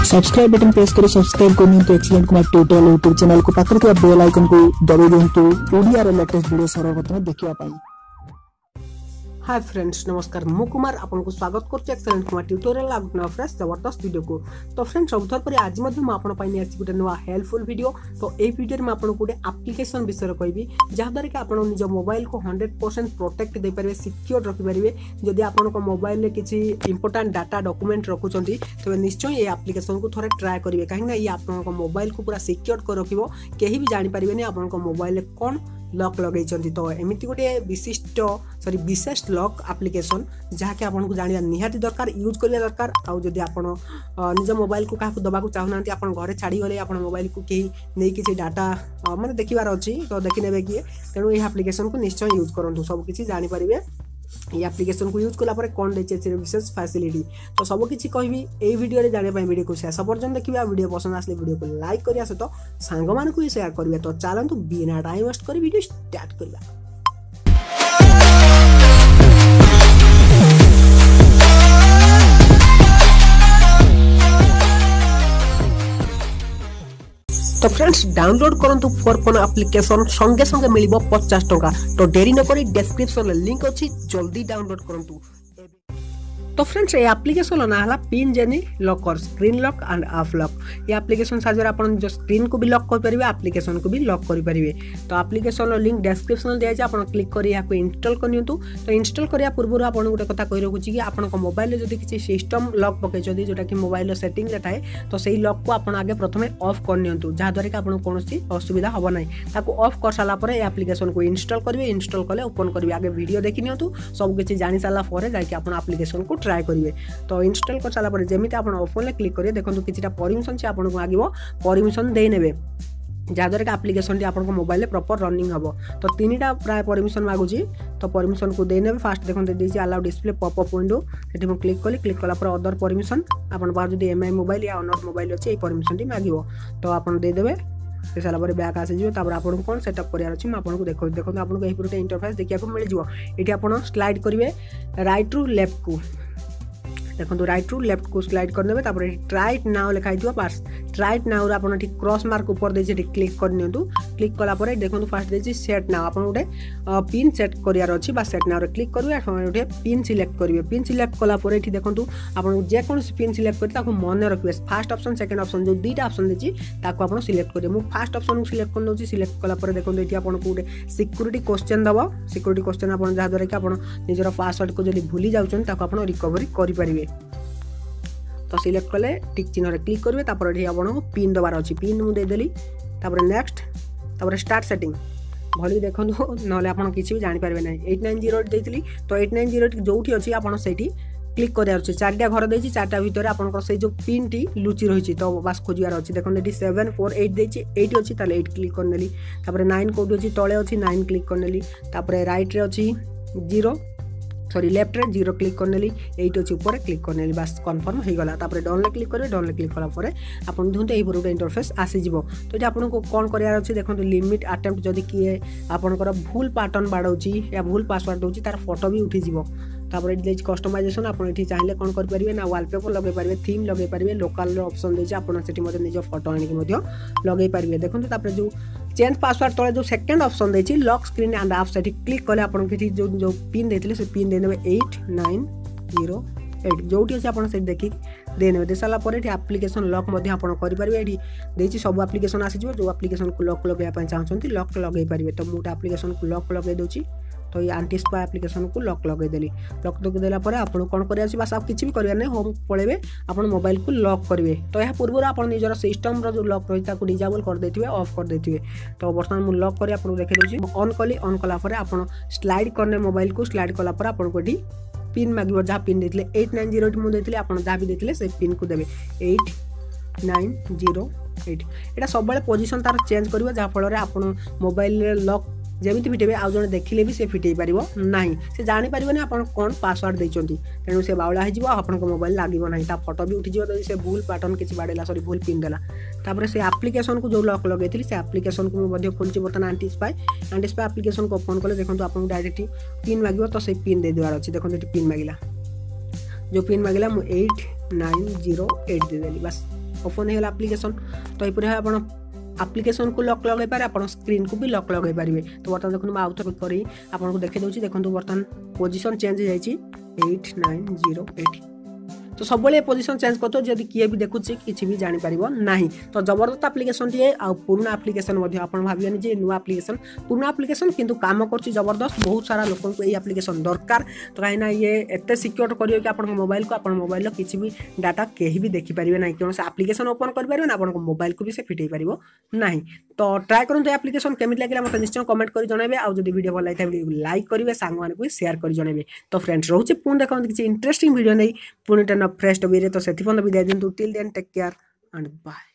Subscribe button press करी subscribe करनियंतु excellent Kumar tutorial YouTube channel को पाकर के बेल आइकन को दबाइ दियंतु ओडिया रे लेटेस्ट वीडियो सर्वप्रथम देखिया पाई। हाय फ्रेंड्स नमस्कार मु कुमार आपको स्वागत करछु एक्सीलेंट कुमार ट्यूटोरियल आगुना फ्रेश जबरदस्त वीडियो को। तो फ्रेंड्स सबथर पर आज मध्य म आपन पाई आसी गुटे नवा हेल्पफुल वीडियो। तो ए वीडियो में आपन गुटे एप्लीकेशन विषय कहबी जहा द्वारा कि आपन निज मोबाइल को 100% प्रोटेक्ट दे परिबे सिक्योर रखि परिबे। जदि आपन को मोबाइल ले किछि इंपोर्टेंट डाटा डॉक्यूमेंट रखुचंती तो निश्चय ए एप्लीकेशन को थोड़े ट्राई करिवे काहे ना ये आपन को मोबाइल को पूरा सिक्योर कर रखिबो केही भी जानि परिबेनी आपन को मोबाइल कोन लॉक लगेइचंती। तो एमिति गोटे विशेष लॉक एप्लीकेशन जहाँकि आपको जाना निहाती दरकार यूज करिया दरकार। आउ जदि आपण निज मोबाइल को काहाकू दबाकू चाहुनांती आपण घरे छाड़ी गले आपण मोबाइल को केही नै किछि डाटा माने देखिबार अछि तो देखि नेबे कि तेणु ए एप्लीकेशन को निश्चय यूज करंतु सब किछि जानि परिबे। ये एप्लीकेशन को यूज कला पर कौन देचे विशेष फैसिलिटी तो सब किछि कहबी ए वीडियो रे जाने पय वीडियो को शेष पर्यंत देखिबा। वीडियो पसंद आसले वीडियो को लाइक करिया सहित सांग मान को शेयर करिवे। तो चलंतु बिना टाइम वेस्ट करी वीडियो स्टार्ट करिया। तो फ्रेंड्स डाउनलोड करंतु फॉर फोन एप्लीकेशन संगे संगे मिलिबो 50 टंका। तो देरी न करी डिस्क्रिप्शन लिंक अछि जल्दी डाउनलोड करंतु। तो फ्रेंड्स ये एप्लीकेशन ना हला pin jenny locker screen lock end of lock. ये एप्लीकेशन साजर आपण जो स्क्रीन को भी लॉक कर परिबे एप्लीकेशन को भी लॉक कर परिबे। तो एप्लीकेशन लिंक डिस्क्रिप्शन दिया आपण क्लिक करी या को इंस्टॉल करनियंतु। तो इंस्टॉल करिया पूर्व आपण गोटे कथा कहि रखुची कि आपण को मोबाइल रे जदी किछि सिस्टम लॉक पके जदी जोटा कि मोबाइल रो सेटिंग रे थाए तो सेही लॉक को आपण आगे प्रथमे ऑफ करनियंतु जहा द्वारा कि आपण कोनोसी असुविधा होबो नै। ताको ऑफ कर साला पर ए एप्लीकेशन को इंस्टॉल करबे इंस्टॉल कले ओपन करबे आगे वीडियो देखिनियंतु सब किछि जानि साला पर जाय कि आपण एप्लीकेशन को ट्राई करिवे। तो इंस्टॉल कर साला पर जेमिति आपण ओपन ले क्लिक करिए देखंतु किछिटा परमिशन से आपण को आगिवो परमिशन देइ नेबे जहा द्वारा कि एप्लीकेशन टी आपण को मोबाइल ले प्रॉपर रनिंग हबो। तो तीनटा प्राय परमिशन मागुची तो परमिशन को देइ नेबे। फास्ट देखंतु देछि अलाउ डिस्प्ले पॉपअप विंडो सेठी म क्लिक कला पर अदर परमिशन आपण पास जदी एमआई मोबाइल या अनर मोबाइल अछि ए परमिशन टी मागिवो तो आपण दे देबे। से साला पर बैक आसे जिवो तापर आपण कोन सेटअप करियार अछि म आपण को देखंतु आपण को एही पुरटे इंटरफेस देखिया को मिल जिवो। एठी आपण स्लाइड करिवे राइट टू लेफ्ट को देखो राइट टू लेफ्ट को स्लाइड कर देबे। तापर ट्राई नाउ लिखाई दियो पास ट्राई नाउ रे आपण ठीक क्रॉस मार्क ऊपर देछि क्लिक कर नियंतु। क्लिक कला पर देखो फास्ट देछि सेट नाउ आपण उठे पिन सेट करियार अछि बा सेट नाउ रे क्लिक करबे उठे पिन सिलेक्ट करिवे। पिन सिलेक्ट कला पर एठी देखंतु आपण जे कोन पिन सिलेक्ट करि ताको मन रखिबे। फर्स्ट ऑप्शन सेकंड ऑप्शन जो दुईटा ऑप्शन देछि ताको आपण सिलेक्ट करिवे। मु फर्स्ट ऑप्शन को सिलेक्ट कर नउछि। सिलेक्ट कला पर देखंतु एठी आपण को उठे सिक्योरिटी क्वेश्चन दबो। सिक्योरिटी क्वेश्चन आपण जहा द्वारा कि आपण निजर पासवर्ड को जदी भूली जाउछन ताको आपण रिकवरी करि परिबे। तो सिलेक्ट कले टिक चिन्ह रे क्लिक करिवे तापर एठी आपण पिन दबार अछि पिन मु दे देली तापर नेक्स्ट तापर स्टार्ट सेटिंग भली देखंतु नले आपण किछि भी जानि पारबे नै। 8908 देइतली तो 8908 जोठी अछि आपण सेठी क्लिक करियार अछि। चारटा घर देछि चारटा भीतर आपण को से जो पिन टी लुचि रहिछि तो बस खोजियार अछि। देखंतु एठी 748 देछि 8 अछि ताले 8 क्लिक करनेली तापर 9 कोड अछि तळे अछि 9 क्लिक करनेली तापर राइट रे अछि 0 सॉरी लेफ्ट रे 0 क्लिक करनेली 8 अछि ऊपर क्लिक करनेली बस कंफर्म हे गला। तापर डाउन ले क्लिक करे डाउन ले क्लिक कला परे आपण धुंते एही पुरो इंटरफेस आसी जिवो। तो एटा आपण को कोन करियार अछि देखंतु लिमिट अटेम्प्ट जदी किए आपण कर भूल पैटर्न बाडौची या भूल पासवर्ड दोची तार फोटो भी उठी जिवो। तापर एठी देछि कस्टमाइजेशन आपण एठी चाहिले कोन कर परिबे ना वॉलपेपर लगे परिबे थीम लगे परिबे लोकल रो ऑप्शन देछि आपण सेठी मते निज फोटो आनि के मध्य लगे परिबे। देखंतु तापर जो चेंज पासवर्ड तळे जो सेकंड ऑप्शन देछि लॉक स्क्रीन एंड ऑफ सेठी क्लिक कले आपण केठी जो पिन देथिले से पिन देनेबे 8908 जोठी अछि आपण से देखि देनेबे। दे साला पर एठी एप्लीकेशन लॉक मध्ये आपण करि परिबे। एठी देछि सब एप्लीकेशन आसी जिवो जो एप्लीकेशन को लॉक लगे पय चाहछंती लॉक लगे परिबे। तो मोटा एप्लीकेशन को लॉक लगे दोछि तो ये एंटी स्पा एप्लीकेशन को लॉक लगे देली। लॉक लगे देला पर आपण कोन करिया अछि बस आप किछि भी करिया नै होम पळेबे आपण मोबाइल को लॉक करिवे। तो या पूर्व आपण निजर सिस्टम रो जो लॉक रहिता को डिसेबल कर देथिबे ऑफ कर देथिबे। तो वर्तमान मु लॉक करी आपण देखै दोछि ऑन कली ऑन कला पर आपण स्लाइड करने मोबाइल को स्लाइड कला पर आपण कोठी पिन मागिबो जहा पिन देथिले 8908 मु देथिले आपण जहा भी देथिले से पिन को देबे 8908 एटा सब बेले पोजीशन तार चेंज करिवो जहा फल रे आपण मोबाइल रे लॉक जेमिति फिटेबे आउ जने देखिले भी से फिटेई पारिबो नाही से जानि पारिबो आपण कोन पासवर्ड दैचंती तेनु से बावला हे जिवो आपण को मोबाइल लागिबो नाही ता फोटो भी उठी जिवो तो से भूल पैटर्न किछि बाडेला सॉरी भूल पिन देला तापर से एप्लीकेशन को जो लॉक लगेथिली से एप्लीकेशन को मध्य खोलछि बर्तन एंटी स्पाई एप्लीकेशन को ओपन करले देखंतु आपण डायरेक्ट पिन मागिबो तो से पिन दे देवार अछि देखंतु एटी पिन मागिला जो पिन मागिला मु 8908 दे देली बस ओपन हो एप्लिकेशन तो यह आप एप्लिकेशन को लॉक लगे पारे आप स्क्रीन को भी लॉक लगे पारे तो बर्तमान देखो मैं आउट कर आपको देखी दूसरी देखो बर्तमान पोजिशन चेंज हो जाए 8908 तो सब पोजिशन चेंज करते जब किए भी देखुची किसी भी जापर ना तो जबरदस्त एप्लिकेशन टे आ पुराना एप्लिकेशन आप भावियानी जे नुआ एप्लिकेशन पुराना एप्लिकेशन किंतु काम कर जबरदस्त बहुत सारा लोक को ये एप्लिकेशन दरकार तो कहीं ये एत सिक्योर कर कि आप मोबाइल को आप मोबाइल किसी भी डाटा कहीं भी देखिपारे ना कौन एप्लिकेशन ओपन करेंगे आप मोबाइल को भी से फिटे पार ना तो ट्राए करूँ एप्लिकेशन केमी लगे मतलब निश्चय कमेंट कर जनइबे आउ जब वीडियो भल लगे वीडियो लाइक करेंगे सांग मैंने भी शेयर कर जनइबे तो फ्रेंड्स रोचे पुणी देखा किसी इंटरेस्टिंग वीडियो नहीं पुणी फ्रेश टॉपिक तो से विदाय दिंतु till then take care and bye.